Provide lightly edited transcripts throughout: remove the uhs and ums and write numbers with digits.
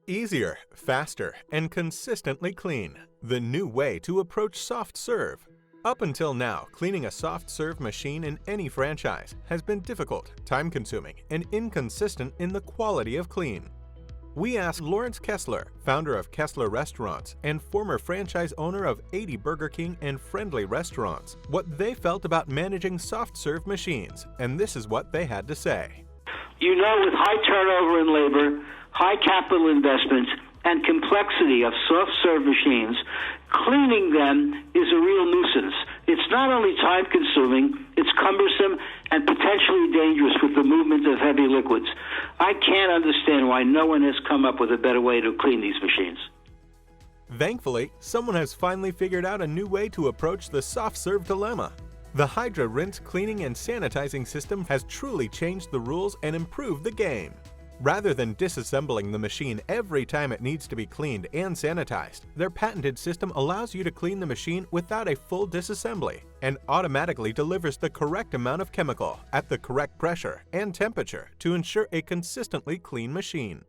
Easier, faster, and consistently clean. The new way to approach soft serve. Up until now, cleaning a soft serve machine in any franchise has been difficult, time-consuming, and inconsistent in the quality of clean. We asked Lawrence Kessler, founder of Kessler Restaurants and former franchise owner of 80 Burger King and Friendly Restaurants, what they felt about managing soft serve machines, and this is what they had to say. You know, with high turnover in labor, high capital investments, and complexity of soft-serve machines, cleaning them is a real nuisance. It's not only time-consuming, it's cumbersome and potentially dangerous with the movement of heavy liquids. I can't understand why no one has come up with a better way to clean these machines. Thankfully, someone has finally figured out a new way to approach the soft-serve dilemma. The Hydra Rinse cleaning and sanitizing system has truly changed the rules and improved the game. Rather than disassembling the machine every time it needs to be cleaned and sanitized, their patented system allows you to clean the machine without a full disassembly and automatically delivers the correct amount of chemical at the correct pressure and temperature to ensure a consistently clean machine.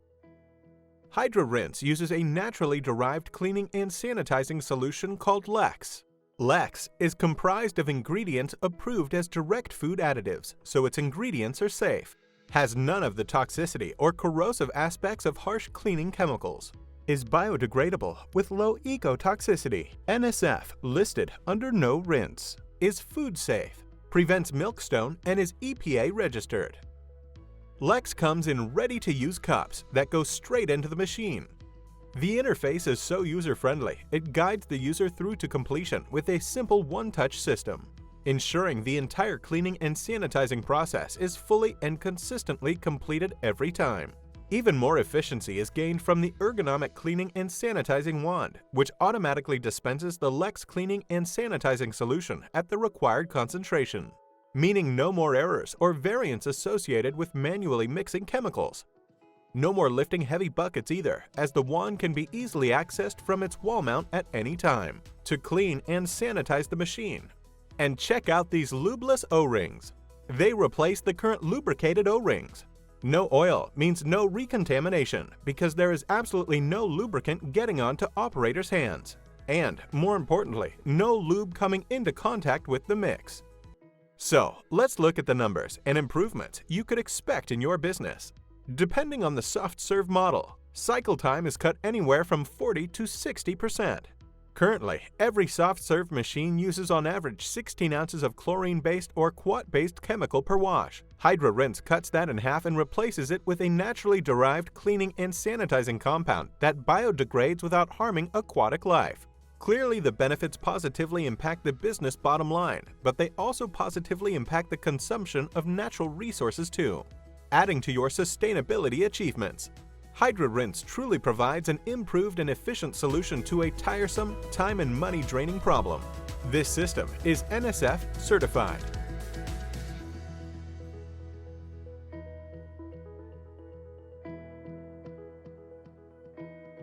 Hydra Rinse uses a naturally derived cleaning and sanitizing solution called Lex. Lex is comprised of ingredients approved as direct food additives, so its ingredients are safe, has none of the toxicity or corrosive aspects of harsh cleaning chemicals, is biodegradable with low ecotoxicity, NSF listed under no rinse, is food safe, prevents milkstone, and is EPA registered. Lex comes in ready-to-use cups that go straight into the machine. The interface is so user-friendly, it guides the user through to completion with a simple one-touch system, ensuring the entire cleaning and sanitizing process is fully and consistently completed every time. Even more efficiency is gained from the ergonomic cleaning and sanitizing wand, which automatically dispenses the Lex cleaning and sanitizing solution at the required concentration, meaning no more errors or variance associated with manually mixing chemicals. No more lifting heavy buckets either, as the wand can be easily accessed from its wall mount at any time to clean and sanitize the machine. And check out these lubeless O-rings. They replace the current lubricated O-rings. No oil means no recontamination because there is absolutely no lubricant getting onto operators' hands. And, more importantly, no lube coming into contact with the mix. So, let's look at the numbers and improvements you could expect in your business. Depending on the soft serve model, cycle time is cut anywhere from 40 to 60%. Currently, every soft serve machine uses on average 16 ounces of chlorine-based or quat-based chemical per wash. Hydra Rinse cuts that in half and replaces it with a naturally derived cleaning and sanitizing compound that biodegrades without harming aquatic life. Clearly, the benefits positively impact the business bottom line, but they also positively impact the consumption of natural resources too, adding to your sustainability achievements. Hydra Rinse truly provides an improved and efficient solution to a tiresome, time and money draining problem. This system is NSF certified.